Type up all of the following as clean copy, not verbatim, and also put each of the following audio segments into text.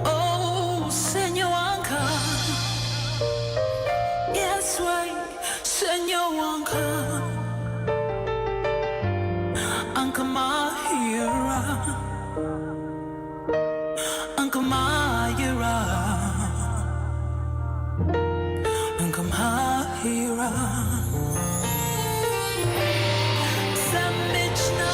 Oh, Senor Anka, yes, right, Senor Anka, Anka Mahira, Anka Mahira, Anka Mahira, Samichna.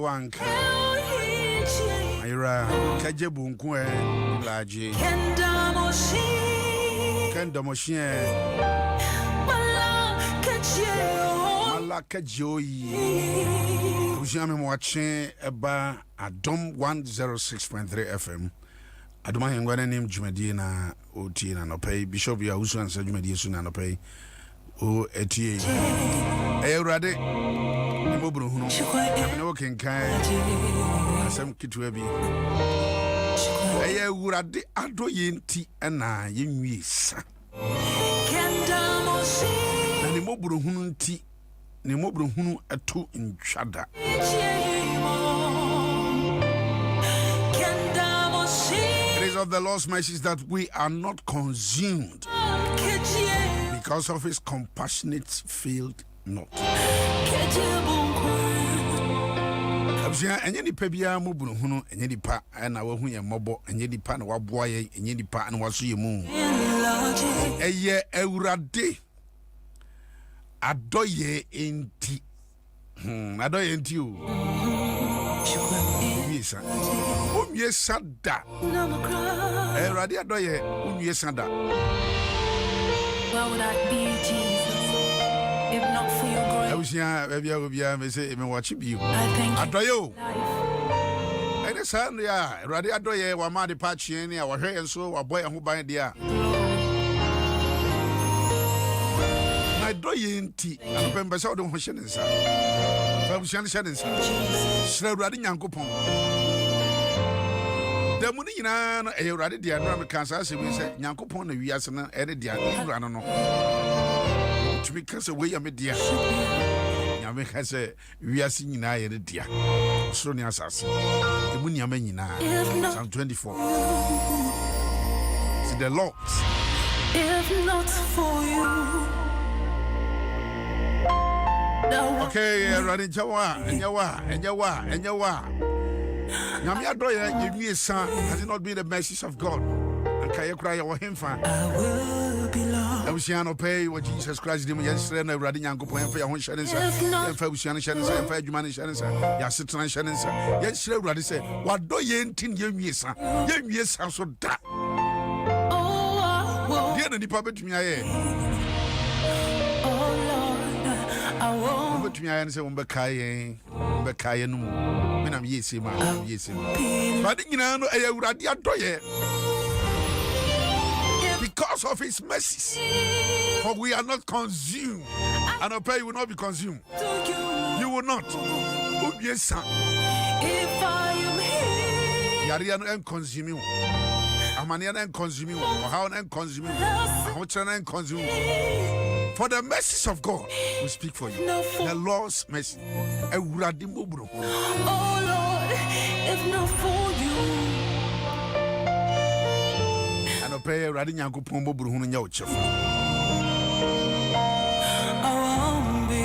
Wanka Ira Kajebu Nkwe Laji Kenda Moshi Malaka Joyi Ujame watching Eba Adom 106.3 FM Adom Ahengua name Jumedi na Oti na Nopay Bishop ya Usu ansa Jumedi Yesu na Nopay O Etie Eurade Mobro hunu no ken kai asem kitwa bi eye wurade ado yenti na yenwiesa na ne mobro hunu nti ne mobro hunu ato ntwada It is of the Lord's mercies that we are not consumed because of his compassionate failed not. Absia enye nipa bia mobunu hunu enye nipa na wahu ye mobo enye nipa na waboa ye enye nipa na waso ye mu eye awurade adoye enti adoye enti o misa onye sada awurade adoye onye sada. Why would I be Jesus? Ocean, baby, I will be able to say, watch you. I thank I you. do you. And it's Sunday, Radi Adoye, Wamadi Pachi, our hair and so, a boy who buy the I do you in tea. I remember so don't question it, sir. Fabusian Shadens, Slow Radin Yankupon. The money in a Radi, the American Kansas, we said Yankupon, the Yasana, added the Anano. To be cast away, I'm a dear. Yammy has a we are singing I and a dear. Sonia Sass. The money I'm in now. Psalm 24. See the Lord. If not for you. Okay, running Jawa, and Yawa. Yamia Doya, give me a son. Has it not been the message of God? And can you cry over him? I will belong. I was to pay what Jesus Christ did yesterday. And riding young couple for your own shadows. And for Shannon Shannon, and for Jumani Shannon, Yasitan Shannon. Yes, she already said, what do you intend? Yes, yes, I'm so that. Oh, Dear, the puppet to me, I won't. But to me, I answer, Umbekai, when I'm yes, but you know, I would have because of his mercies, for we are not consumed, and our pay will not be consumed. You will not. Oh, yes, sir. If I am here, Yarian and consuming. Amanian and consuming. How and consuming. How and consuming. For the mercies of God, we speak for you. The Lord's mercy. oh Lord, if not for you. And pay riding Yanko Pombo Bruno in your chef. I won't be.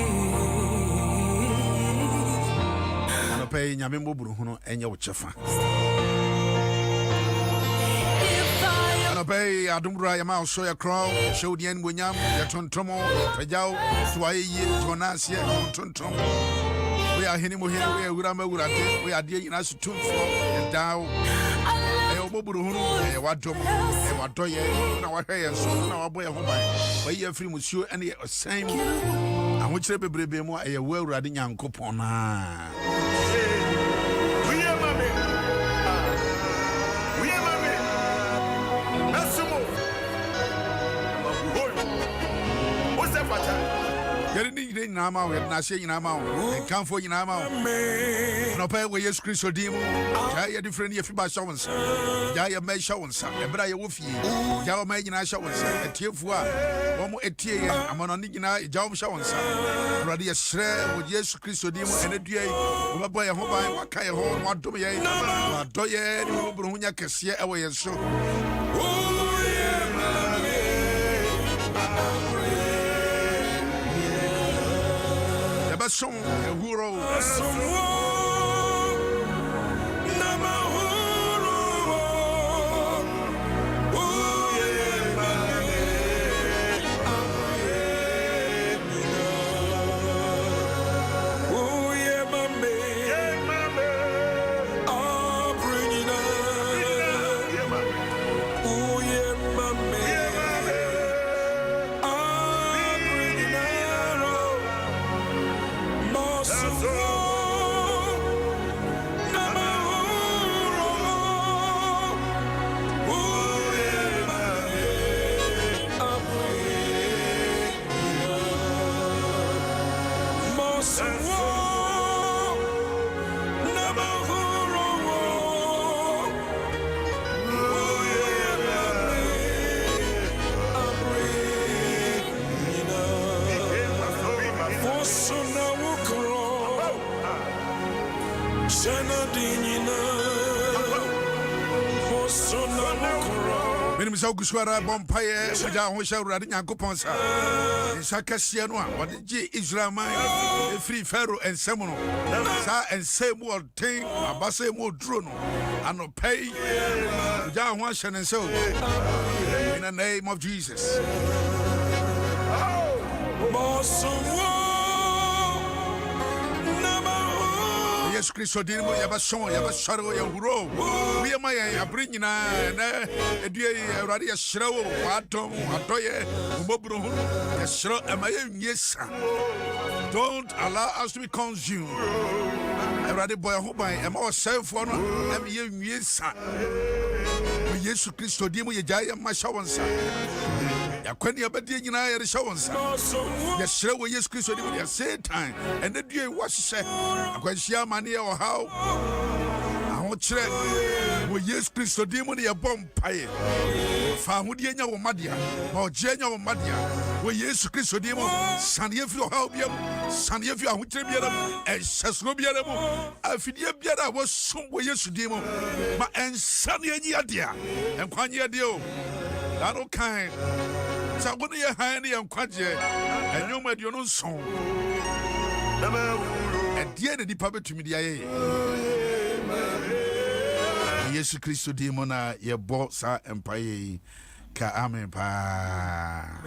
And pay Yamimbo Bruno and your chef. And obey Adom Ahengua, show your crown, show the end when yam, your tontomo, Pajao, Sway, Tonasia, Tontom. We are Hinimu here, we are Urama, we are dear in us to and down. Wadom, Watoye, our hair, so our boy home by. But you are free, monsieur, and the same. And which will be more a well riding young coupon. Getting in Nama, we are not saying Nama, and come for Nama. No pay where yes, Chris or Demo, Jaya different if you buy showers, Jaya may showers, a Brian Wolfie, Java may in showers, a Tiafua, one more a tea, a mononigina, Java showers, Radia Shre, with yes, Chris or Demo, and a day, over by a home by what kind of home, what do we, what do you, Brunia Cassia away and so. Song, Huro. So Guswara Bompire, which I wish I would have Yankoponsa. Sakasianwa, what did Israel mind? Free Pharaoh and Semono. And same word thing, a basse more drone, and no pay. John Washan and so. In the name of Jesus. Yes, Christo Dimo, Yabason, Yabasaro, Yahuro. We are my bringing a dear Radio Shrow, Adom, Atoye, Mobro, Yashro, and my yes. Don't allow us to be consumed. Everybody boy, hope I am ourselves one. I'm yes. Yes, Christo Dimo, Yajaya, my showers. Yakweni abadi nyina yare shawonsa ya shrewo Yesu Kristo ni ya Satan ene due wahye akwanhia mane ya ohaw ahokyere wo Yesu Kristo di mu ne ya bompaye fa hodie nya wo madea ma oje nya wo madea wo Yesu Kristo di mu sane afi ohaw biam sane afi ahokyere biara ensesro biara mu afidie biara wo som wo Yesu di mu ma ensane anyi adea enkwanye ade o that no kind. So I'm going to hear any unquadje and you made your own song. And dear the public to me, Jesus Christo demona, your boss are empire. Ka amen pa.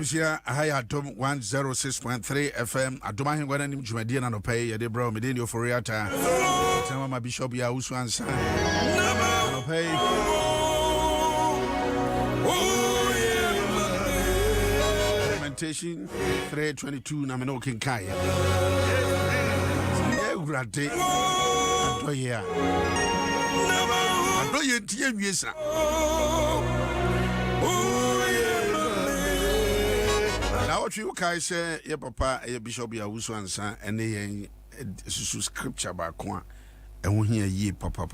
Here, I Adom 106.3 FM. Adom Ahengua na nim dwumadi na no pay ye de bro me de Ofori-Atta. Tell my bishop ya usu ansa. No pay. Lamentation 3:22 na me no kinkai. Ye urade. Adoya. Adoya tie wiesa. What you guys say, your papa, your bishop, your Usuansa, and the scripture back one, and we hear ye, papa.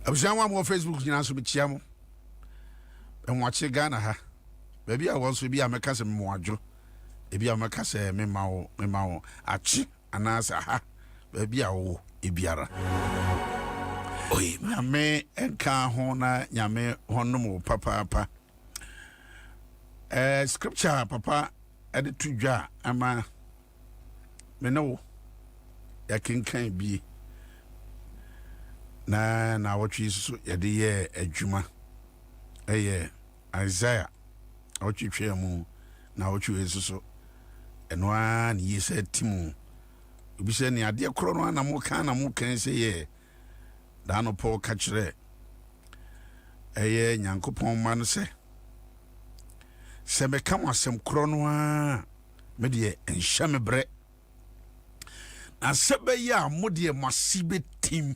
I was young one more Facebook, you know, so be chiamo, and watch a Ghana. Maybe I was to be a Macassa Mojo, maybe a Macassa, Memao, Achi, and answer, ha, maybe I will, Ibiara. Oi, Yame, and car hona, Yame, honomo, papa. Scripture, papa, added to jar, ama me know ya can't be na what you ya the year a juma a year Isaiah, what you share moon, now what you is so, and one ye said Timu, you be saying, ya dear Crono, and more can say, ye, Dano Paul catcher, a year, Yanko Pon man say. Se me kama sem krono me de enhya me bre na se be ya modie masibe tim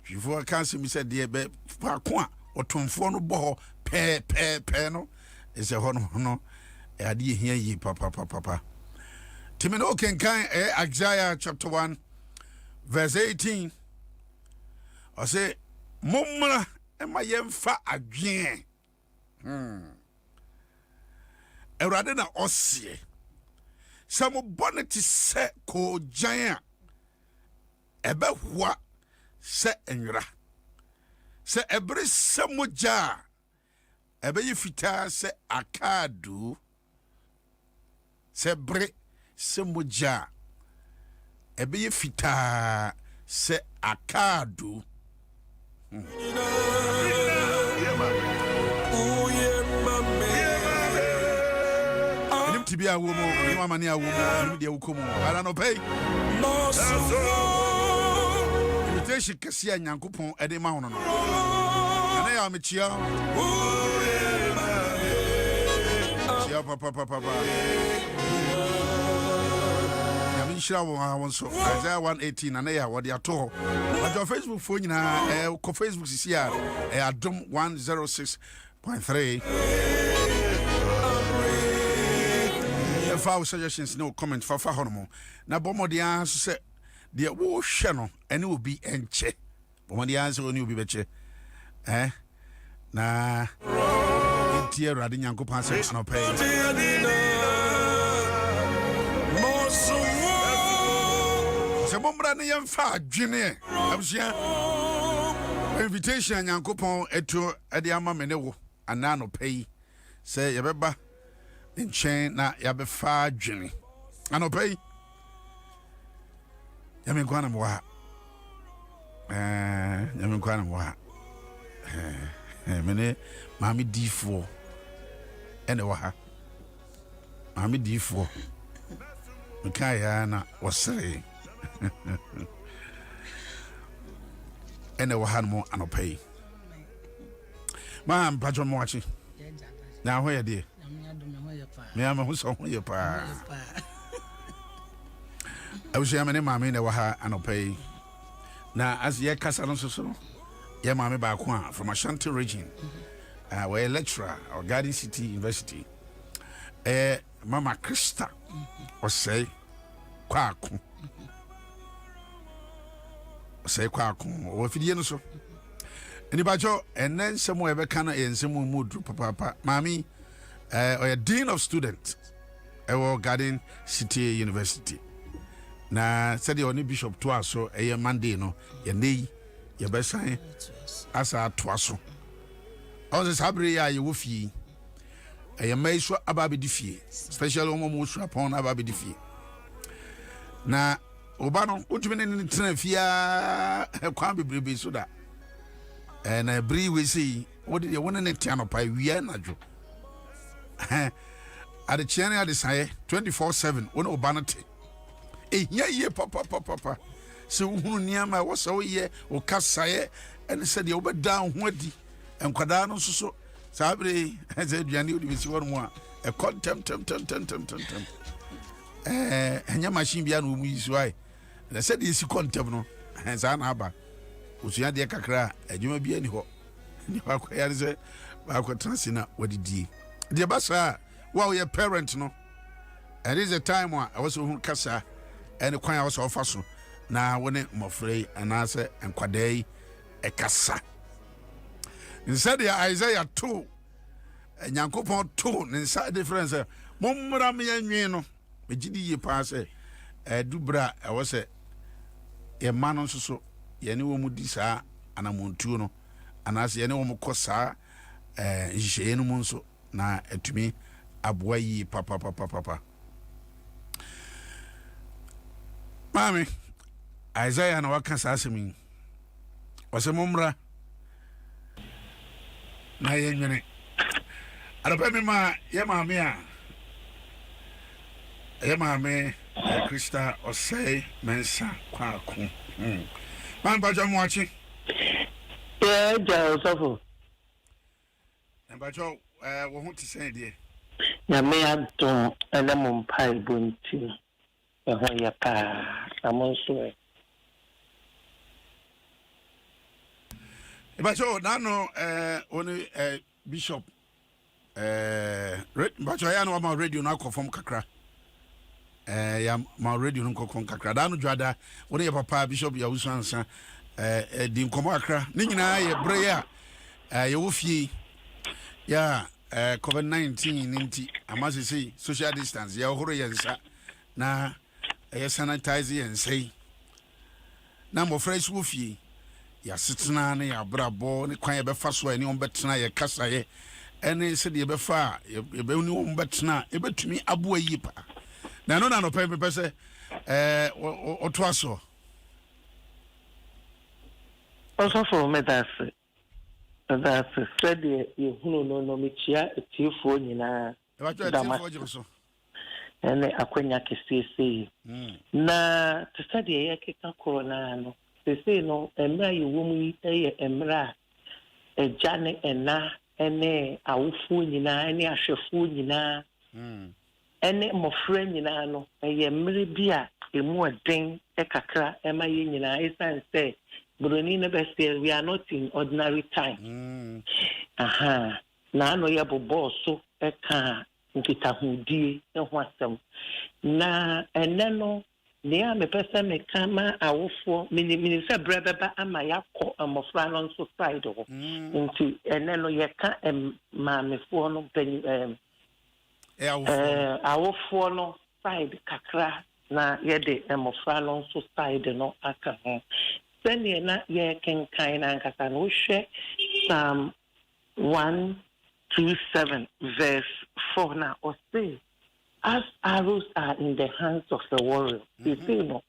before can see me said de be fa ko a otomfo no bo pe no is a hono no e ade hia yi papa timi no kenkan Isaiah chapter 1 verse 18 I say momra e ma yemfa adwen Erade na osie Samo bonnet se ko giant ebe hua se enra se ebre se moja ebe yifita se akadu se bre se moja ebe yifita se akadu Tibia woman, Mamania woman, media woman, I don't pay. Invitation Cassia Yankupon at the mountain. And I am a chia. Papa. Yamisha was Isaiah 118 and they are what they are told. But your Facebook phone, Facebook is here, Adom 106.3. Foul suggestions, no comment for Honomo. Now, Bomo the answer said, the war channel, and it will be enche. But when the answer will be better, nah, dear Radin Yanko Pansek, no pay. So, Bombrani and Far, Junior, I'm sure. Invitation, Yanko Pon, eto, Adiama Menewo, and Nano pay. Say, Yabeba. In chain na yabe fa dwene anopai yame kwana mo ha mene maame D4 ene wa ha maame D4 meka ya na wasere ene wa ha no anopai ma mpacho mo wachi na ho ye de me ama ho so ho ye pa awusia mene maame ne wa ha anopai na as ye kasa no so no ye maame ba ko a from Ashanti region we lecturer or Garden City University mama Krista osei kwaako osei kwaako o fidie no so eni bacho enen nsemo ebe kana ensemo mudu papa maami or dean of students Garden City University na said the only bishop to us so Monday no ye nei ye be san asa to aso o se sabre ya ye wo fie mai so ababedi fie special omo so upon ababedi fie na oba no utumi ne tena fia kwa bebrebe so da na bri we sei wo de wona ne tia no pa wi na dwo ade chiane ade saye 24/7 wona oba no te ye papa se uhunu niama wo so ye o kasaye ene se de obeda ho adi enkwada no so sabre ze duane odi bisi won mu a e contem tem enya machine bia no mu yisu ai na se de isi contem no za na aba usua de kakra adwuma bia ni ho ni akoya ze ba ko transina wadidie de basa wa your parent no and is a time wa I was who kasa and kwan was offer so na woni mofrey anase enkwadai e kasa instead ya Isaiah 2 Nyankopon 2 inside difference mommra me anwen no megidi ye pa se dubra e wo se ye ma no so ye ne wo mu di saa anamontuo no anase ye ne wo mu kosa nhye no mu nso na atumi aboa yi papa mami Isaiah na waka saa asemi wase mommra na ye nwene adopa mi ma ye maame a ye maame Krista osei mensa kwaako man ba jam wachi ja osofo ba jo wo hu ti sen de na me adon ele mo mpai bonti e ho ya pa amonso ba jo na no oni bishop ba jo ya no ma radio na akofom kakra ya ma radio no kokon kakra da no dwada woni ya papa bishop ya usansa di nkomo akra ni nyina ye breya ye wo fie ya COVID-19 ninti amase sei social distance ya horo yensa na sanitize yensei na mo fresh wo fie ya setena na ya brabo ne kwan ye befa so ani on betena ye kasa ye ene se de ye befa ye be ni on betena e betumi abo yi pa na no na no pe se oto aso osofo me that's said ye hunu no mechia etifo nyina e ba twa etifo jiso ene akwanya kesese na to said ye keka corona no sese no emra ye wo mu ye emra ejane ena ene awufo nyina ene ahwefo nyina ene mofra nyina no ye mmere bia emu eden kakra ema ye nyina esan say Bruni never say we are not in ordinary time. Na no ya bobo so eka nkita hudie e ho asem. Na eneno ne a me pese me kama awofo mini se brabeba ama yakọ amofra no so side ho. Nti eneno ye ka maamefo no awofo no side kakra na ye de amofra no so side no aka ho. Senior na ye can kind and Psalm 127 verse 4 now or say, as arrows are in the hands of the warrior, they say no,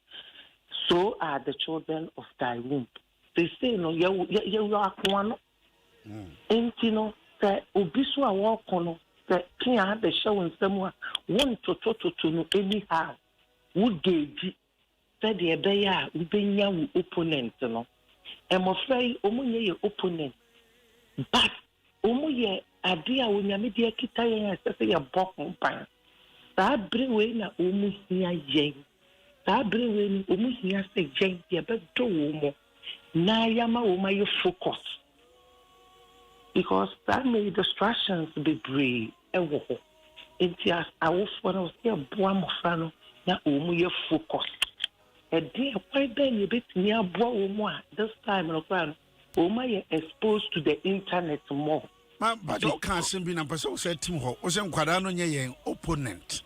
so are the children of thy womb. They say no, you are one enti no sɛ obi so a wɔkɔ no sɛ pia abɛhyɛ wo nsɛm a wontotototo no anyhow wo gauge sɛdeɛ ɛbɛyɛ a wobɛnya wo opponent no mmɔfra yi ɔmo nyɛ yɛ opponent but ɔmo yɛ ade a onyame de akita yɛn a ɛsɛ sɛ yɛbɔ ho ban saa bere wei na ɔmo hia yɛn saa bere wei no ɔmo hia sɛ yɛn yɛbɛdɔ wɔ mo na yɛama wɔ ma yɛ focus because that made distractions bebree ɛwɔ hɔ nti awofoɔ no sɛ ɛboa mmɔfra no na ɔmo yɛ focus ɛdeɛ ɛkwan bɛn na yɛbɛtumi aboa wɔ mu a this time no koraa no ɔmo ayɛ exposed to the internet more. But you can't simply na person say team ho. O say nkwadaa no nye yen opponent.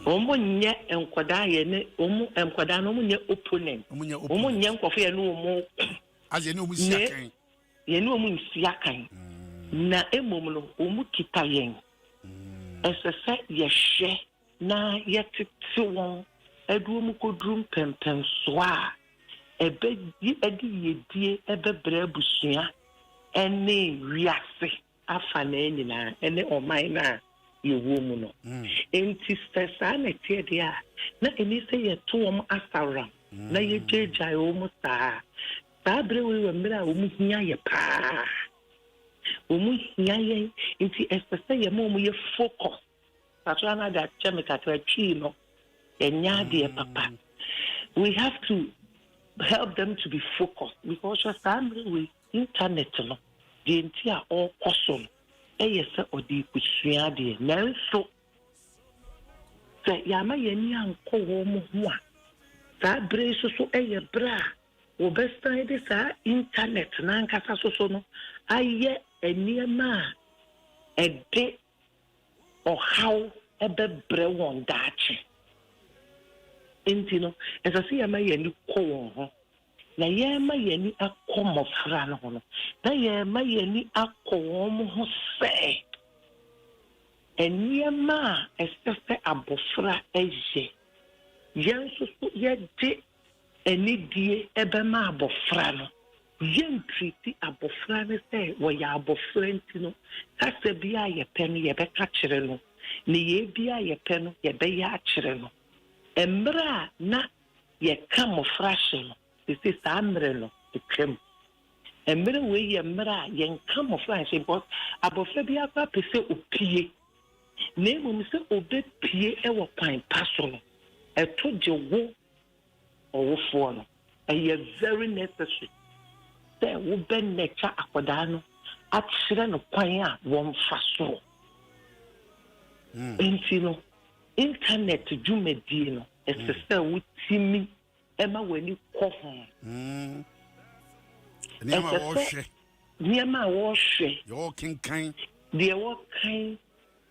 Omo nye nkwadaa ye ne omo nkwadaa no nye opponent. Omo nye nkofo ye no omo as ye ne omo sia kan. Ye ne omo sia kan. Na emom no omo kita yen. Esese ye hwe na ye tete won edu omo kodrum pempem so a ebe edi yedie ebebre abusua ene wiase afa na nyina ene oman na yewo mu no enti stesa na tie dia na eni se ye to wom asawram na ye jejai wom saa bre we mra wom hia ye pa wom hia ye enti estesa ye mo ye focus patwa na da chemika twa no enya de papa we have to help them to be focused because your family with internet no the entire all custom eyese odi kusua de nanso se yama yeni anko wo mo ho a sa bre so eye bra wo bestan de sa internet na nkasa so no aye eniema ede o how ebebre won dachi entino esa si yama yeni ko won ho na yema yeni akomofra no ho na yema yeni akom ho se eniema esese abofra eje yenso so yede enidie ebema abofra no yentriti abofra ne se wo ya abofra ntino kase bia ye pe no ye beka kire no ne ye bia ye pe no ye be ya kire no emra na ye kamofrashe no this amre no ekem emre we ye mra ye kamofrashe but abofra bia kwa pese opie na mum se obepie e wo kwan paso no eto je wo owofo no e very necessary say wo ben necha akoda no akyere no kwan a wo mfa so enti no internet dwumadi no esese wo timi ema wani kɔ ho niema wo hwe yo kinkan de wo kan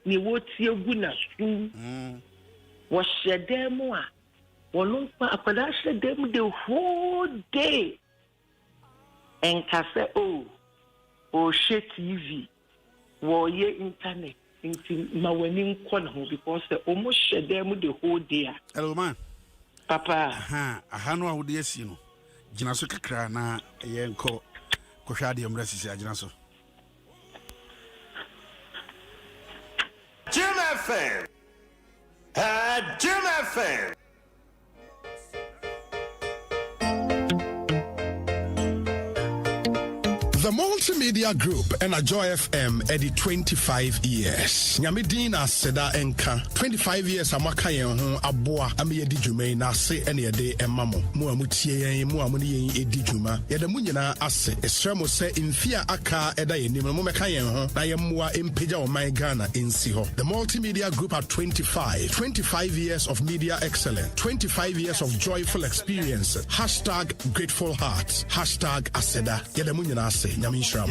ni wo tie gu na su wo hyede mu a wono pa akwada hyede mu the whole day enkase o hwe TV wo ye internet nti ma wani nkɔ na ho because omo hyede mu the whole day hello man papa aha no ahode asi no gina so kakra na ye nko kohwa de mra sisi agina so Jim FM Jim FM The Multimedia Group and a Joy FM at the 25 years. Nyamidina Seda Enka 25 years amaka yen ho aboa ameyedi dwuma na ase ene yede emamo mo amutie yen mo amuni yen edi dwuma yede mu nyina ase esremo se mfia aka eda yenim mo meka yen ho na yemmoa empeja o man Ghana ensi ho. The Multimedia Group at 25 years of media excellence, 25 years of joyful experience. #grateful hearts #aseda yede mu nyina ase Celebration,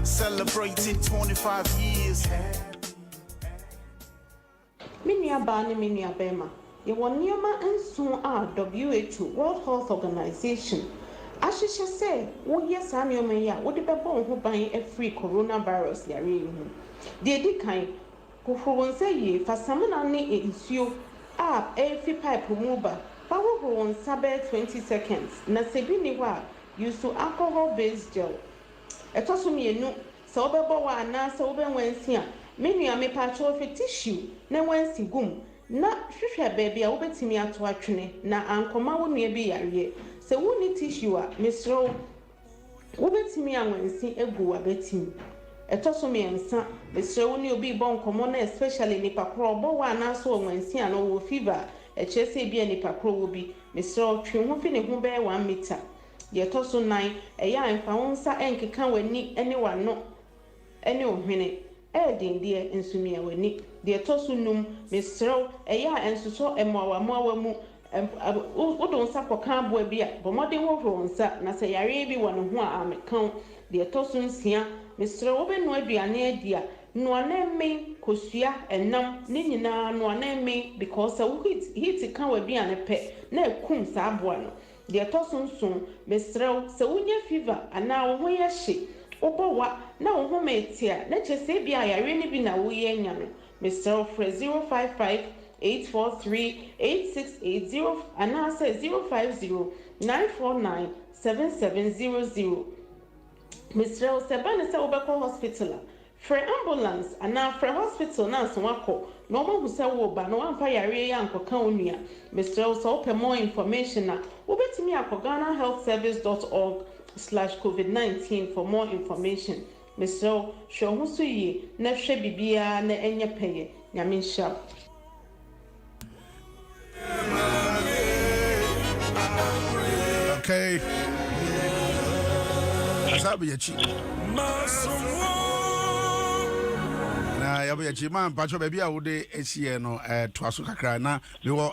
celebrating 25 years. Minya Bani Minya Bema. Yawaniama and soon are WHO World Health Organization. Ashisha say, oh yes, I'm your mayor. What the people who buying a free coronavirus? They are in the kind who say ye for someone only is you up a free pipe mobile. Power on Sabbath 20 seconds. Na sebini wa use alcohol based gel. Ɛtɔ so mmienu sɛ wobɛbɔ wɔ anaasɛ wobɛnwansi a me nua mepatwa ofi tissue na wansi gum na hwehwɛ baabi a wobɛtumi ato atwene na ankɔma wo nua bi yareɛ sɛ wonni tissue a mesrɛ wo wobɛtumi anwansi egu wabɛtumi. Ɛtɔ so mmiɛnsa mesrɛ wo ne obi bɔ nkɔmmɔ na especially nipa korɔ ɔbɔ wɔ anaasɛ ɔnwansi a na ɔwɔ fever ɛkyerɛ sɛ ebi a nipa korɔ wɔ bi mesrɛ wo twe ho fi ne ho bɛyɛ 1 meter. Deɛ ɛtɔ so 9 ɛyɛ a mfa wo nsa ɛnkeka w'ani ne w'ano ne ohwene ɛɛdendeɛ nso mia w'ani. Deɛ ɛtɔ so 5 mesrɛ wo ɛyɛ a nsosɔ mmoawa mu wodɔ nsa kɔka aboa bi a bɔ mmɔden hohoro nsa na sɛ yareɛ bi wɔ ne ho a ameka wo. Deɛ ɛtɔ so 6 mesrɛ wo bɛnoa aduane adi a noa na mmen kosua ɛnam ne nyinaa noa na mmen because wo heat ka w'aduane pɛ na ekum saa aboa no. Deɛ ɛtɔ so 7 mesrɛ wo sɛ wonya fever anaa wo ho yɛ hye wobɔ wa na wo ho mete a na kyerɛ sɛ bi a yareɛ no bi na woyɛ anya no mesrɛ wo frɛ 055 843 8680 anaasɛ 050 949 7700. Mesrɛ wo sɛ ba ne sɛ wobɛkɔ hospital a frɛ ambulance anaa frɛ hospital na nso wakɔ na ɔmahu sɛ wo ba na wamfa yareɛ yɛ ankɔka wo nua. Mesrɛ wo sɛ wopɛ more information a wobɛtumi akɔ ghanahealthservice.org/covid19 for more information. Mesrɛ wo hwɛ wo ho so yie na hwɛ bibiara na ɛnyɛ pɛyɛ. Nyame nhyira wo. Okay. Asabi yachi. Na yabo yachi man pacho baby a wode esie no to aso kakra na me wo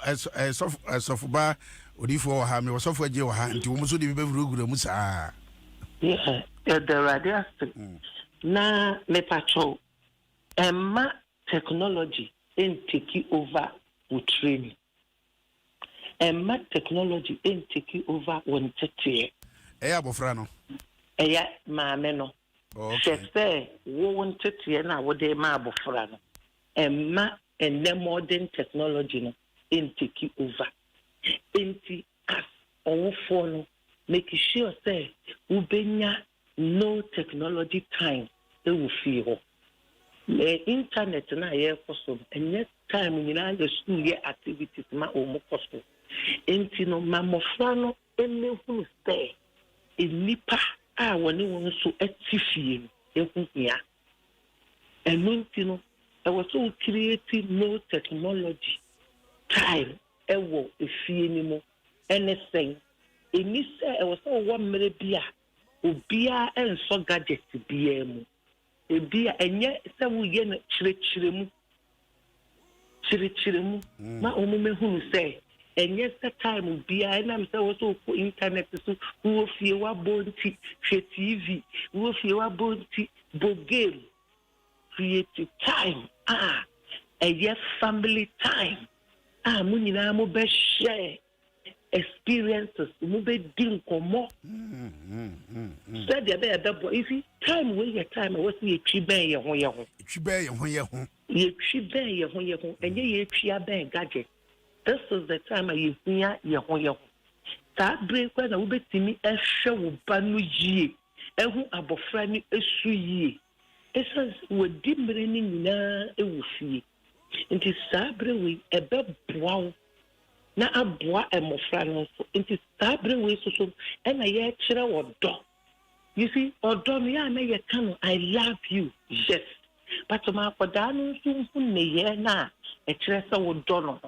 sofoba odifo ha me wo sofo agye wo ha nti wo so de be bevurugura mu saa. Yeah, the radiaste. Na me pacho emma technology in take over with training. Emma technology in take over when tete. Eya bofra no. Eya maame no. Say wo won tete na wo de ma abofra no. Emma ene modern technology no in take over. Enti as on phone make sure say ubenya no technology time e wo fi ho. The internet na ye koso enye time nyina the school ye activities ma o mo koso. Enti no mamofra no emehu say enipa a woni won so atifie no ehu hia. Enti no I was so creating no technology time ewo efie ni mo anything eni say I was so one mere bia obia enso gadget bia mu ebia enye se wo ye na chirechiremu ma omumehu say enye se time bia na me say wo so ko internet so wo fie wa bonti hwe TV wo fie wa bonti bo game create time a family time mo nyina mo be share experiences mo be din komo said ya be if time we your time was ye twi ben ye ho enye ye twi aben gadget. This is the time you hear ye ho that break when we betimi ehwe wo ba no yie ehu abofra ni esu yie esas we di mre ni nyina ewu fie nti sabre we ebe boawo na aboa emofra no so nti sabre we so na ye kire wodo. You see odo no ya na ye kan I love you, yes, but ma koda no so ne ye na e kire se wodo no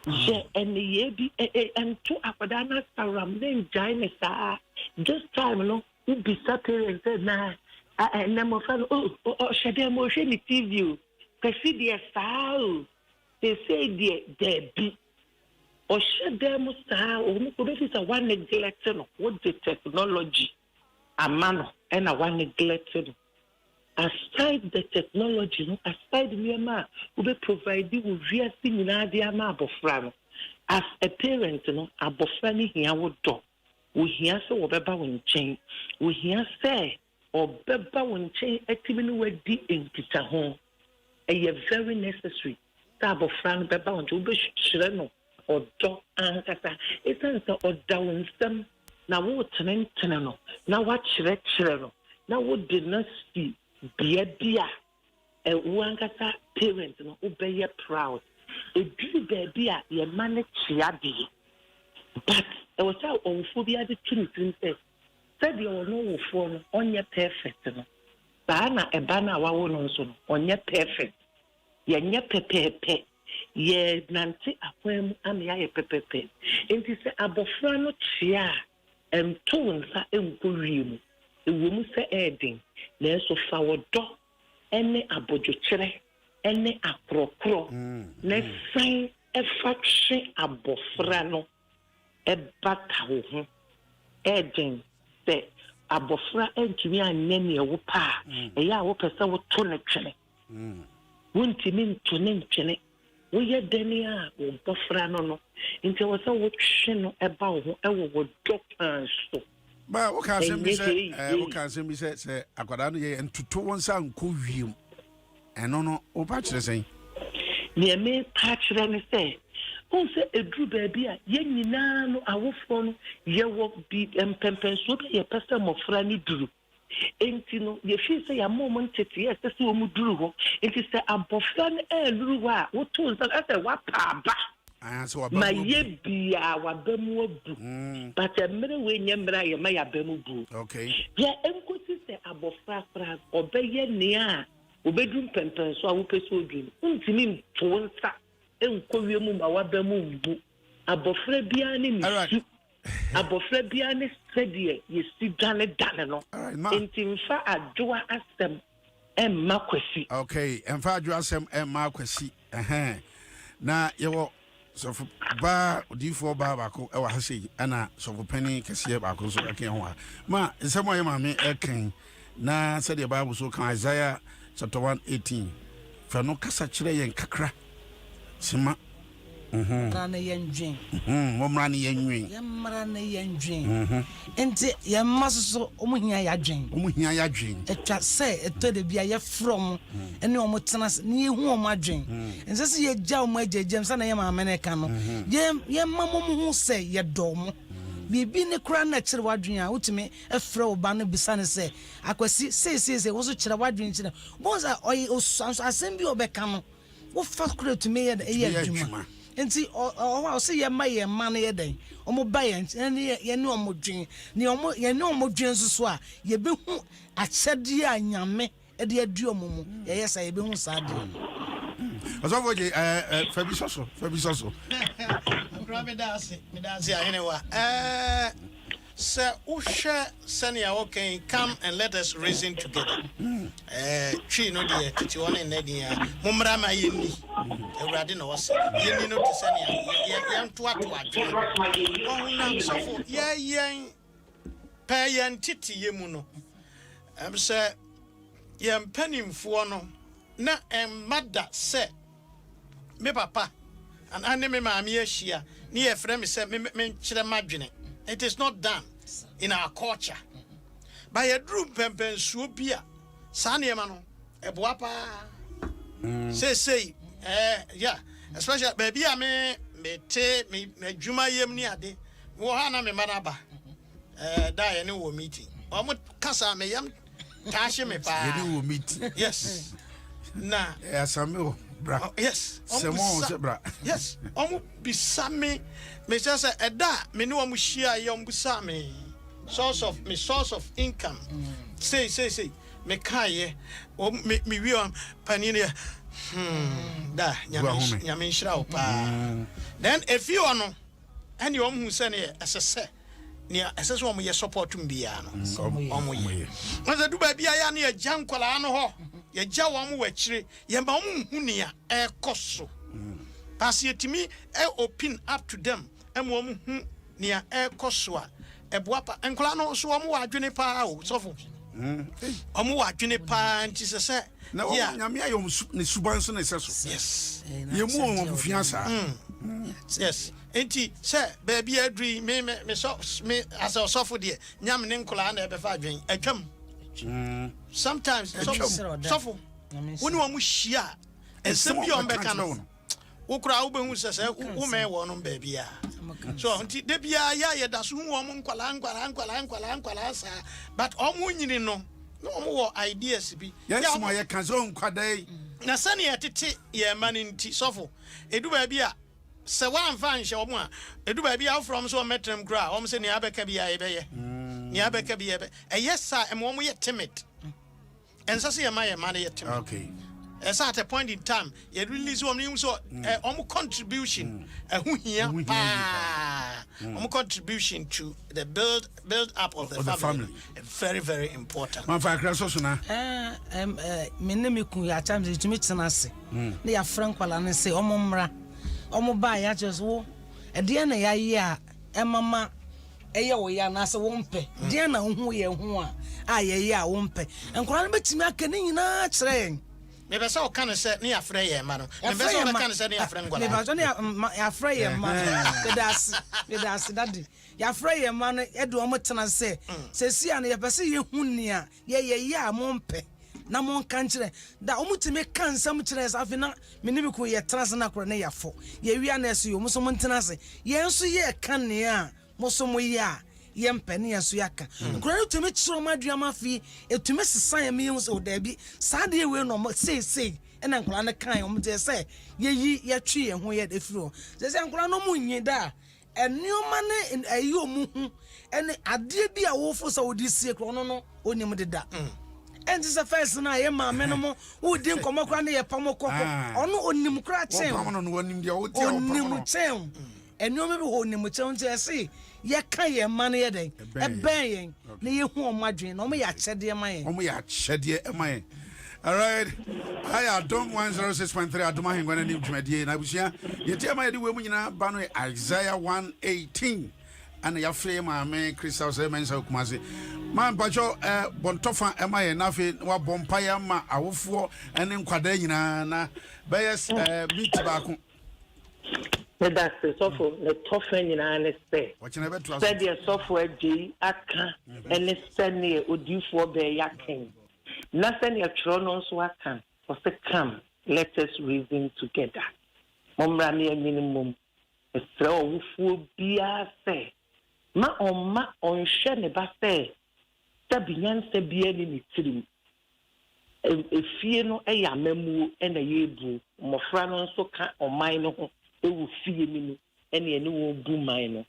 je ene ye bi to akoda na saram ne njai sa this time no we be parents na na mo fa shede mo hwe ni TV kasi de sao they say there be o shede mo sao o mo ko be say one neglect no what the technology amano and one neglect no aside the technology no aside me ma we be provide we viasi nyina de ama abofra no as a parent no abofra ni hia wo do we hia se wo beba wo nchen we hia se obeba wo nchen atimi no wadi enkita ho e very necessary ta abofra no beba wo nchen wo be hire no odo ankasa esan se oda wo nsam na wo tenentene no na wa kyerɛkyerɛ no na wo de na si bia bia wo ankasa parent no wo bɛyɛ proud eduru baabi a yɛ ma ne kyea de but ɛwɔ sɛ ɔwofo bi ade tumi tin sɛ sɛdeɛ ɔno ɔwofo no ɔnyɛ perfect no saa na ɛba no a wawo no nso no ɔnyɛ perfect yɛnyɛ pɛpɛɛpɛ yɛ nante akwan mu ama yɛayɛ pɛpɛɛpɛ nti sɛ abɔfra no kyea a ɛntoo nsa nkɔ wie mu ɛwɔ mu sɛ ɛɛden nanso fa wɔdɔ ɛne abɔdwokyerɛ ɛne akorɔkorɔ na san ɛfa twe abɔfra no ɛbata wo ho ɛɛden sɛ abɔfra ɛntumi anyɛ nea wo paa ɛyɛ a wopɛ sɛ woto ne twene wontumi nto ne ntwene woyɛ dani a wo bɔfra no nti wɔ sɛ wotwe no ɛba wo ho ɛwɔ wo dɔ paa so ba wo ka asɛm bi sɛ akwadaa no yɛ ntoto wɔn nsa nkɔ wiem ɛno no wo pa kyerɛ sɛn nea me pa kyerɛ ne sɛ wo sɛ ɛduru baabi a yɛn nyinaa no awofoɔ no yɛwɔ bi mpɛmpɛnsuo bi yɛpɛ sɛ mmɔfra no duru enti no yɛfii sɛ yɛama ɔmo nteteyɛ ɛsɛ sɛ ɔmo duru hɔ enti sɛ abɔfra no ɛɛluru hɔ a wotoo nsa ɛsɛ woapa aba ma yɛ bia waba mu abu but mmerɛ wei nyɛ mmerɛ a yɛma yɛaba mu bu yɛ ɛnkosi sɛ abɔfra koraa ɔbɛyɛ nea a obɛdu mpɛmpɛnso a wopɛ sɛ ɔduru wontumi ntoo nsa ɛnkɔ wie mu ma waba mu mbu abɔfra biara ne nsu abɔfra biara ne sɛdeɛ yɛsi dane no enti mfa adwoa asɛm ɛmma kwasi ɛmfa adwoa asɛm ɛmma kwasi na yɛwɔ sɔfo baa odiifoɔ baa baako ɛwɔ ha sei ɛna sɔfo pani kɛseɛ baako nso ɛka ho a ma nsɛm a yɛ maame ɛkan na sɛdeɛ bible so ka Isaiah chapter 1:18 fa no kasa kyerɛ yɛn kakra sima mmara ne yɛndwen mmara ne yɛndwen enti yɛmma so ɔmo hia yɛadwen ɛtwa sɛ ɛtɔ de bia yɛfrɛ mo ɛne ɔmo tena ne yɛhu ɔmo adwen ɛnsɛ sɛ yɛgya ɔmo agyagyam sɛ na yɛ maame ne ka no yɛmma mo ho sɛ yɛdɔ mo biribi ne kora na kyerɛ wadwen a wotumi ɛfrɛ wo ba no bisa ne sɛ akwasi seesei wo so kyerɛ wadwen kyerɛ bo sɛ ɔyɛ asɛm bi ɔbɛka no wofa kora tumi yɛ adwuma enti ɔhɔ ɔsɛ yɛma yɛma no yɛdɛn ɔmo ba yɛn yɛne ɔmo dwen ne ɔmo yɛne ɔmo dwen nso so a yɛbɛhu akyɛdeɛ a nyame ɛde adi ɔmo mu yɛyɛ sɛ yɛbɛhu saa deɛ ɔsɔfo gye fabi sɔso nkura medase ahenewa sɛ wohwɛ sɛnea wɔkan come and let us reason together twi no deɛ tete wɔ ne nnɛ din a mommra ma yɛnni awurade na wɔsɛ yɛnni no te sɛnea yɛntoato adwene ɔhonam sɔfo yɛyɛn pɛɛ yɛn teteyɛ mu no sɛ yɛn mpanimfoɔ no na ɛmma da sɛ me papa anaa ne me maame ahyia ne yɛfrɛ me sɛ menkyerɛ m'adwene. It is not done in our culture. By a group pempensuo bia saa nneɛma no ɛboa paa say yeah, especially baby a me adwuma yam ni ade wo ha na me ma na ba da yɛ ne wɔ meeting ɔmo kasa me yam taahye me paa yɛ ne wɔ meeting yes na asame bra yes semo se bra yes omo bisa me just say eda me ne omo hia ye omo bisa me source of income say me kaye me wi on panini da nyame nhira wo pa then if you ono and you omo hu se ne asese ne asese omo ye support mbia no omo ye na du ba bia ya ne ya jankwala no ho ya gya wɔn wachire ya ma wɔn hu nia ɛkɔso pass yetimi open up to them ɛmo wɔn hu nia ɛkɔso a ɛboa pa nkɔla no so wɔn wɔ adwene pa o sɔfo wɔn wɔ adwene pa nti sɛ na wɔn nyame ayɔ ne suban so ne sɛ so yes yɛmu wɔn bufia saa yes enti sɛ baabi adui me asa sɔfo deɛ nyame ne nkɔla na ɛbɛfa adwen atwam sometimes sɔfo woni wa mu hia ensem bi on bɛka no Ukra ube hu se ume wo no baby ya. So nti de bia ya da so hu omo nkwala sa but omo nyini no omo ideas bi. Yes mo ye kan so nkwadai. Na sane yetete ye mani nti sofo edu ba bia se wan fan hye omo a edu ba bia from so metrem kra omo se ne abeka bia ebeye. Ne abeka bia ebe. Yes omo ye timid. Ensa se ye ma ye timid. Okay. As at a point in time, you release one so contribution, contribution to the build up of the family. Very, very important. My father, me name you at times to meet Sanasi. They are frank while I say, Omomra, Omoba, ya just wo, a Diana ya, Mama. Eyo ya na se wompe dia na hu ye hu a ya wompe enkora be timi aka ni nyina kire me be se o kan se ne afre ye ma no me be se o kan se ne afre ngwala me ba so ne afre ye ma me das daddy ya afre ye ma no e do mo tena se si a ne ye be se ye hu ni a ye ya mompe na mon kan kire da o mutime kan sam kire sa afi na me ni bi ko ye tena se na kro ne yafo ye wi na so yo mo so mo tena se ye nso ye kan ne a mosomo ya yempene yaso yaka nkura tumi chiro maduama fi etumi sesan ya mi so da bi sade we no sei ena nkura ne kan o mje se yeyi ye twi ye ho ye de firo se nkura no mu nyi da enioma ne ayi omu hu ene ade bi a wo fo so odi sie kro no onim de da enti se first na ye ma me no mo odi nkomo kra ne ye pamokoko ono onim kra chen ono no onim dia odi onim chen enioma bi ho onim chen nti ese ye kan ye man ye den e ben yen na ye hu omadwen na o ya chede man yen o ya chede man yen. All right, I Adom 106.3 Adom Ahengua na nim dwumadie na busia ye tie ma ye de we mu nyina ba no Isaiah 118 ana ya free ma me Crystal say men say kumase man bacho bontofa ema ye na fe wa bompa ya ma awofo ene nkwada nyina na bayes meet baako that's the software the toughen in an estate. Said the software G aka and send near Udifo Bay Yakin. Nothing your tronos wakan was to come. Let us reason together. Momrani minimum. A throw full beer say. Ma on Sheneba say. Tabian se bien in it. A fear no a memu and a yebu. Mofrano so can or mine. E wo fie ni mu ene ene wo bu man no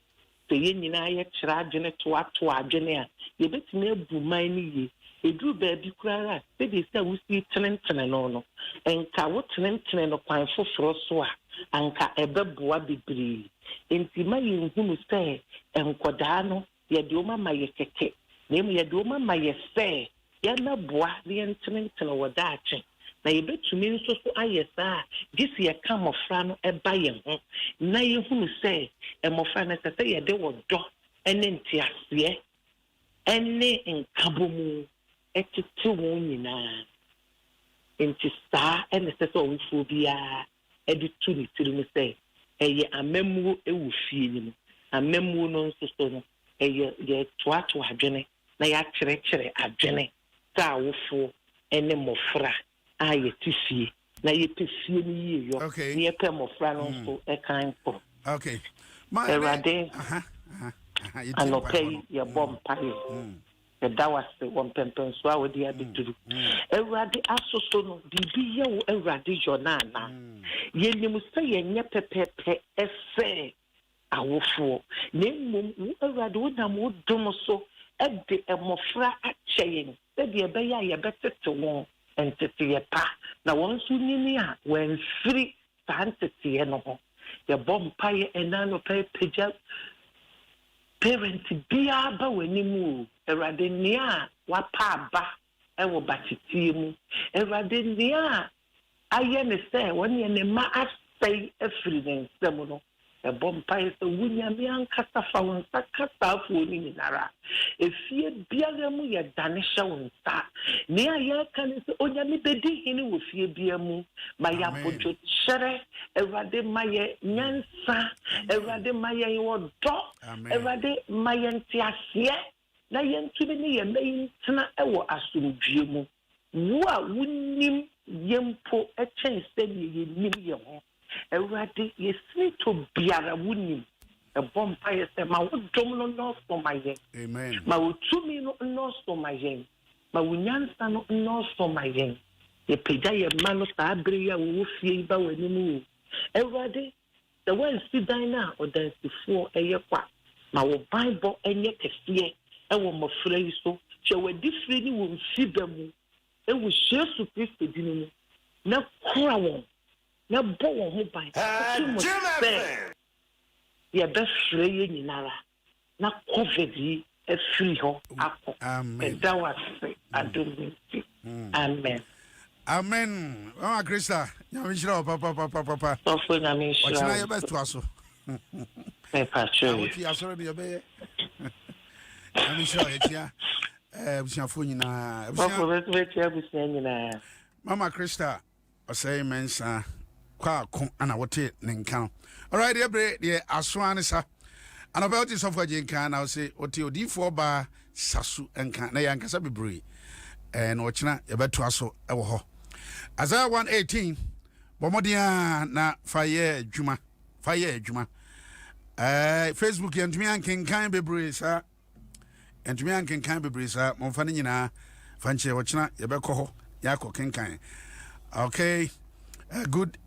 se ye nyina ye kira adwene to adwene a ye betime abu man ni ye edu ba bi kurara se de se wo si tenentene no enka wo tenentene no kwan foforo so a anka ebeboa bibiri enti ma ye nhunu se enkoda no ye de o mama ye keke na emu ye de o mama ye se ye na boa de tenentene wo da achen na ye betumi nso so ayesa gisi ye ka mofra no eba ye ho na ye hunu se mofra na se ye de wodo ene ntiase ene nkabomu etiti wo nyina enti sta ene se so wfu bia editu ni tiri mu se eye amemu ewu fie ni mu amemu no nso so no eye ye toato adwene na ya kyerɛkyerɛ adwene ta wofo ene mofra aye tifie na ye pefie ni ye yo ni ye pe mofra no so e kan po okay ma erade anopay ye bompa ye the dawase won pempen so awodi abeduru erade asoso no bibi ye wo erade jonana ye nim se ye nye pepepe ese awofo ne mum wo erade wo nam wo dum so e de mofra akyeye se de be ya ye betete won entity pa na won su nini a wen free entity no ho ye bom paye enano pay peja parent bia ba wanimu erade nia wa pa ba e wo batiti mu erade nia aye ne se won ye ne ma asai afri den sem no e bom paye so wunya mi ankasa fa won sakasa afo ni nara efie biara mu ye dane hye won sa ne aye kan se onya mi bedi hini wo fie bia mu ma ya bojo chere erade maye nyansa erade maye wo do erade maye ntiasie na ye ntube ne ye mayin tena ewo asomdue mu wo a wunim yempo echen se ye nim ye ho Ewurade yɛsini to biara wunim ɛbɔ mpaeɛ sɛ ma wo dom no nɔɔso ma yɛn amen ma wo tumi no nɔɔso ma yɛn ma wo nyansa no nɔɔso ma yɛn yɛpagya yɛn mma no saa bere yi a wɔwɔ fie yi ba w'anim o Ewurade sɛ wɔansi dan no a ɔdansifoɔ ɛyɛ kwa ma wo banbɔ ɛnyɛ kɛseɛ ɛwɔ mmɔfra yi so hyɛ w'adi firi ne wɔ mfi ba mu ɛwɔ Yesu Kristo din mu na kora wɔn na bɔ wɔn ho ban sɛ yɛbɛfrɛ yɛ nyinara na COVID yi afiri hɔ akɔ ɛda wase adom nti amen amen Mama Krista nyame hyira wo papa sɔfo nyame hyira ɔkyena yɛbɛtoa so mepatwɛ wotu asɔre ne yɛbɛyɛ nyame hyira wo yɛkyia abusuafoɔ nyinaa sɔfo bɛtumi abusua nyinaa Mama Krista ɔsɛe mensa kwaako ana wote ne nka no alright deɛ asoa ne sa anɔpɛ wote sɔfo agye nka na wo se wote odiifoɔ baa saso nka na yɛankasa bebree na ɔkyena yɛbɛtoa so ɛwɔ hɔ Isaiah 118 bɔmmɔden a na fa yɛ adwuma Facebook yɛntumi ankenkan bebree saa momfa no nyinaa fa nkyɛ ɔkyena yɛbɛkɔ hɔ yɛakɔ kenkan okay good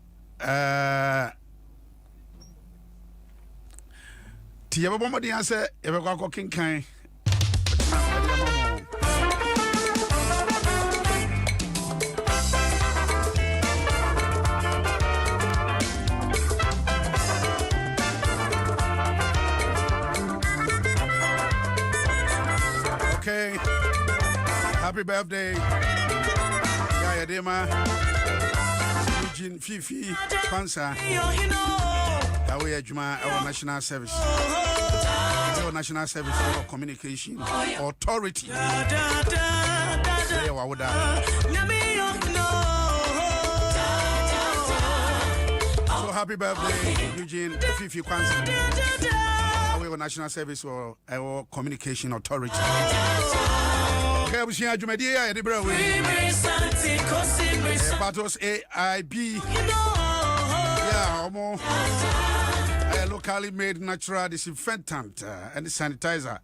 ti yɛbɛbɔ mmɔden sɛ yɛbɛkɔ akɔ kenkan okay happy birthday Yaya Dema Eugene Fifi Pansa Awe Juma our national service our national service for communication authority so happy birthday Eugene Fifi Pansa our national service for our communication authority okay we see Jumadi ya debra we battles AIB yeah omo locally made natural disinfectant and sanitizer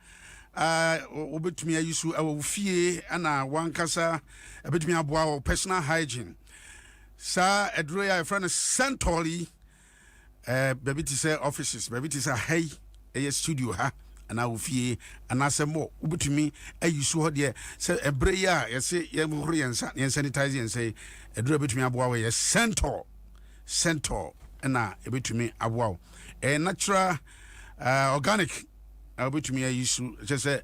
obetumi ayusu awu fie ana wankasa obetumi aboa personal hygiene sa edro ya friend centrally baby to say offices baby to say hey a studio ha ana ofie ana semo ubutumi ayusu ho de se ebre ya yese yemhuru yensa yen sanitize yense eduro betumi aboa we ye center na ebetumi aboa natural organic betumi ayusu se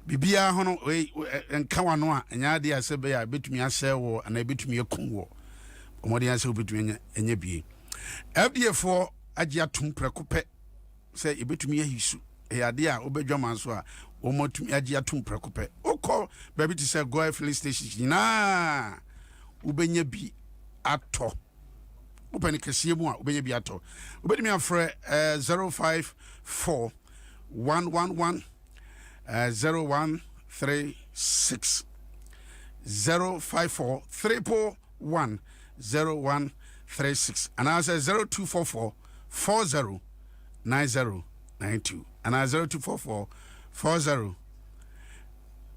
bibia ho no enka wano a nya de asebe ya betumi asɛ wo ana betumi ekun wo omode asɛ obetumi enya bie FDA for agye atum prekopɛ sɛ ebetumi ahisu ade a obedwama so a omotumi agye atum prekopɛ okɔ baby to say go filling station na ubenya bi atɔ open kɛseɛ mu a ubenya bi atɔ obetumi afrɛ 054 111 0136 054 341 0136 and I say 0244 40 9092 and 0244 40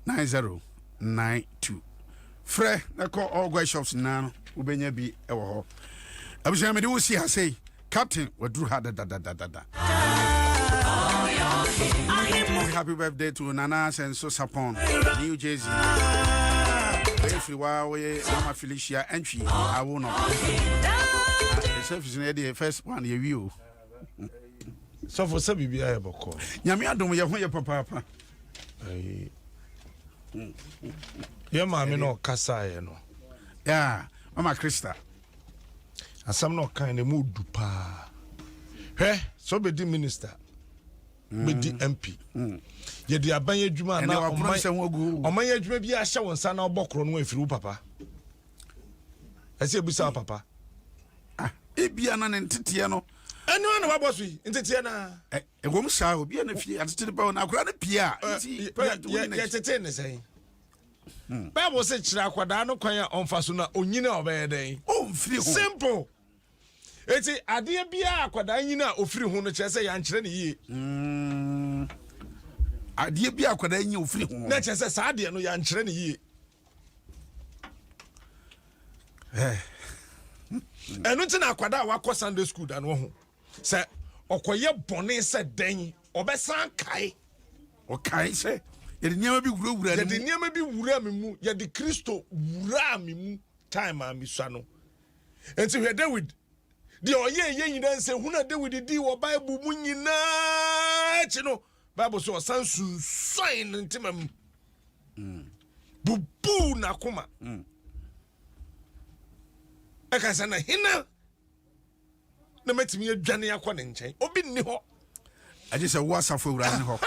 9092 Fre na call all guy shops now ubenya bi ewo ho abusha me de wo si ha say captain wadru ha da happy birthday to Nana Senso Sapon New Jersey if you are we Mama Felicia entry I will not the surface in the first one you view so for some bibia eboko nyame adom ye ho ye papa ye ma me no kasa ye no yeah Mama Krista asam no kan ne mu du pa hwe so be di minister be di MP ye di aban adwuma na oman adwuma bi a hye won sa na obokro no afiri papa ase ebusa papa ebia na ntete no enu na wabosu ntete na egom sha obi na fie atete ba na akura na pia ye tete ne sei Bible say kira kwada no kwan a onfa so na onyine obeye den o mfiri ho simple eti ade bia akwadaa nyina ofiri ho no kyerɛ sɛ ya nkyerɛ ne yie ade bia akwadaa nyina ofiri ho na kyerɛ sɛ saa ade no ya nkyerɛ ne yie ɛno nti na akwadaa wakɔ Sunday school da no ho sɛ ɔkɔyɛ bɔne sɛ dɛn ɔbɛsan kae ɔkae sɛ yɛde nneɛma bi wura yɛde nneɛma bi wura me mu yɛde Kristo wura me mu time a misua no enti hwɛ David deɛ ɔyɛ yɛ nyinaa nsɛ hu na David di wɔ Bible mu nyinaa akyi no Bible so ɔsan sunsuan ne ntema mu bubu n'akoma ɛka sɛ na hena na matumi adwane akɔ ne nkyɛn obi nni hɔ agye sɛ wo asafo wura ne hɔ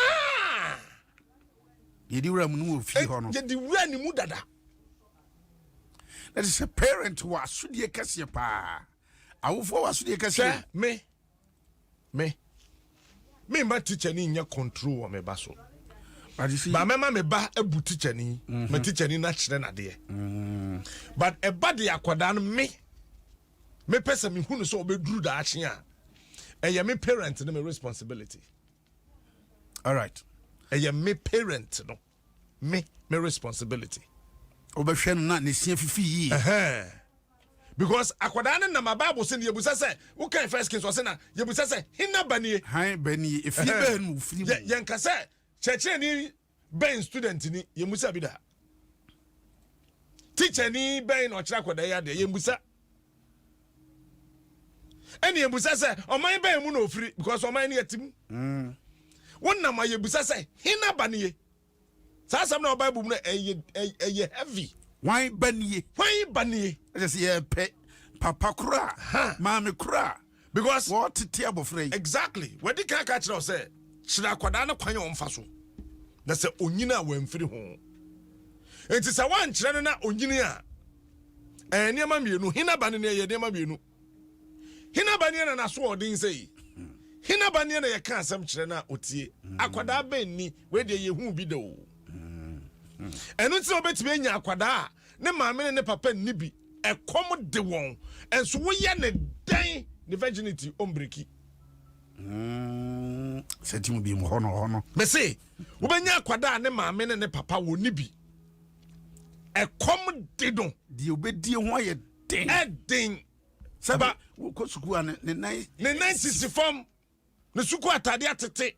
yɛdi wura mu no wɔ fie hɔ no yɛdi wura ne mu dada that is a parent wɔ asodie kɛseɛ paa awofoɔ wɔ asodie kɛseɛ me ma teacher ni nyɛ control wɔ me ba so ba mɛma me ba abu teacher ni ma teacher ni na kyerɛ nadeɛ but ɛba de akwadaa no me pɛ sɛ me hu no sɛ ɔbɛduru da akye a ɛyɛ me parent no me responsibility all right ɛyɛ me parent no me responsibility obɛhwɛ no na ne sia fifi yi because akwadaa no na ma Bible sɛ yebusa sɛ wo kan first Kings ɔsɛ na yebusa sɛ hina banie han banie efie bɛn no firi mu yɛnka sɛ kyerɛkyerɛ ni bɛn student ni yemusa bi da teacher ni bɛn na ɔkyerɛ akwadaa ya de yemusa ɛne yebusa sɛ ɔman bɛn mu na ofiri because ɔman ne yatim wonnam ayebusa sɛ hina banie saa asɛm na Bible mu na ɛyɛ heavy wan banie ɛsɛ sɛ yɛpɛ papa kora maame kora because wɔtete abɔfra yi exactly wɔde ka kyerɛ sɛ kyerɛ akwadaa no kwan a ɔmfa so na sɛ onyini a wɔamfiri ho enti sɛ woankyerɛ no na onyini a nneɛma mmienu hina bane no ɛyɛ nneɛma mmienu hina bane na naso ɔden sɛ yi hina bane na yɛka asɛm kyerɛ no a ɔtie akwadaa bɛnni wɔde yɛhu bi da o ɛno nti na wobɛtumi anya akwadaa a ne maame ne papa nni bi ɛkɔm de wɔn ɛnso woyɛ ne dɛn ne virginity ɔmbreki sɛ timu bi mu hɔ no mese wobɛnya akwadaa ne maame ne papa wɔ ni bi ɛkɔm de no deɛ obɛdie ho ayɛ den ɛden sɛba wokɔ sukuu a ne nan sisi fam ne sukuu atade atete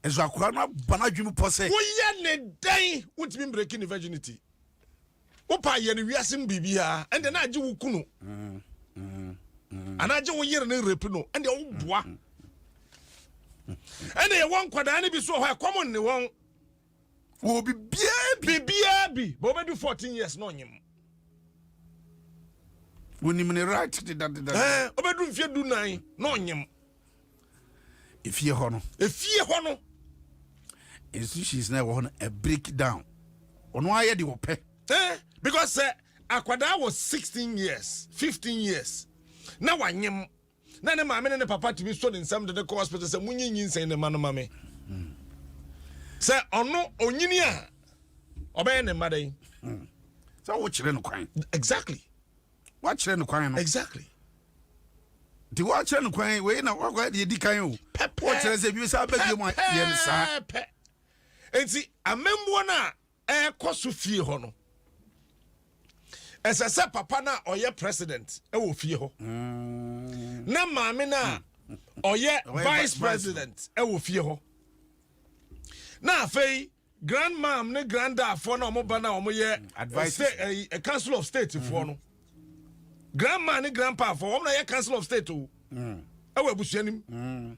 ɛso akora no aba no adwene pɔ sɛ woyɛ ne dɛn wotumi mbreki ne virginity wopa yɛ ne wiase m biribiaa ɛnde na agye wo kunu anagye wo yere ne repi no ɛnde woboa ɛnde yɛwɔ nkwadaa ne bi so hɔ ɛkɔm ne wɔn wɔ biribiaa bi ba wobɛdu 14 years na ɔnyem wonim ne right dedadeda wobɛdu mfie du nan na ɔnyem efie hɔ no institutions na ɛwɔ hɔ no a break down ɔno ayɛ de wɔpɛ because akwadaa was 16 years 15 years na wanyem na ne maame ne papa tumi so ne nsɛm de kɔ hospital sɛ munyinyi nsɛn ne ma no mame sɛ ɔno onyini a ɔbɛyɛ ne mma dɛn sɛ wokyerɛ no kwan exactly woakyerɛ no kwan no exactly nti woakyerɛ no kwan wei na woakɔyɛ deɛ di kan o wokyerɛ sɛ bi sɛ abɛdie mu yɛ no saa enti amammuo no a ɛkɔ so fie hɔ no ɛsɛ sɛ papa no a ɔyɛ president ɛwɔ fie hɔ na maame no a ɔyɛ vice president ɛwɔ fie hɔ na afei grandmam ne granddadfoɔ na ɔmo ba na ɔmo yɛ council of state foɔ no grandma ne grandpa foɔ ɔmo na yɛ council of state o ɛwɔ abusua nim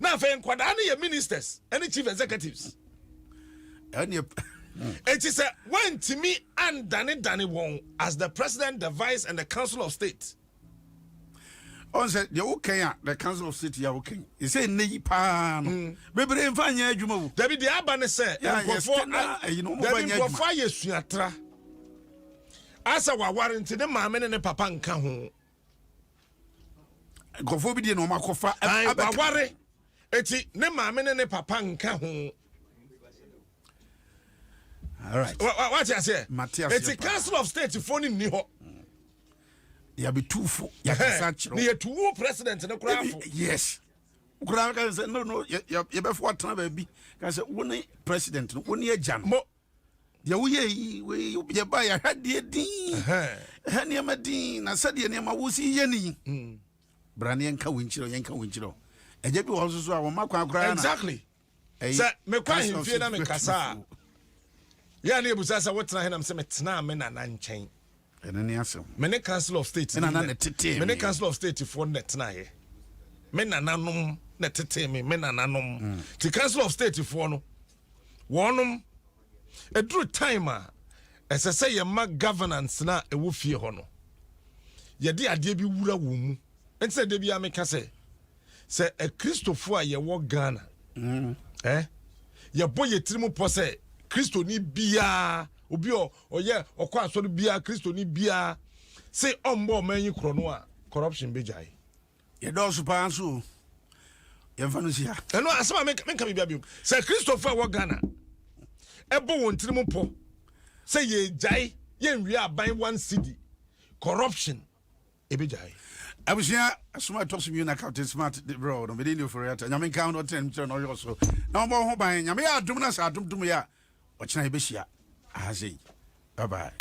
na afei nkwadaa no yɛ ministers ɛne chief executives eti sɛ wantimi andane wɔn as the president, the vice and the council of state. On said the okay, the council of state ya okay. You say ne pa no. Bebre mfa nya adwuma wo. David the abane say you know mo nya adwuma. Fa yesuatra. Asa wa warranty ne maame ne papa nka ho. Nkofo bi de no makofa abaware. Eti ne maame ne papa nka ho. All right. What you say? Matthias. It's a council of state phone ni ho. ya be too fo ya kasa ne yetu president ne kurafo yes kura ka say no you be for atena ba bi ka say woni president no woni agya no ya wo ye we ye ba ya hade din ha ne ma din na sade ne ma wo si ye ni brane enka winchiro eje bi wo so a wo makwa kura na exactly say me kwa himfie na me kasa ya ne ebusa sa wotena he na me say metena me na nchen enani asem me council of state na tete me council of state for netena he me nananom na tete me nananom the council of state for no wonum eduru time a esese ye ma governance na ewo fie ho no ye de ade bi wura wo mu ense de bi ameka se e Christopher a ye wo Ghana ye boye tirimu po se Christo ni bia obi oye okwa asori bia Christo ni bia se ombo manyi kro no a corruption bejai ye do so pa so ye fa no sia eno asema me ka bia bi se Christopher wo Ghana ebo won tirimu po se ye jai ye nwi aban one city corruption ebejai abusia asoma top you na captain smart bro no be dey Ofori-Atta nyame kan no ten no yo so na mo ho ban nyame ya adum na sa adum ya ochina ebehia ahazei bye bye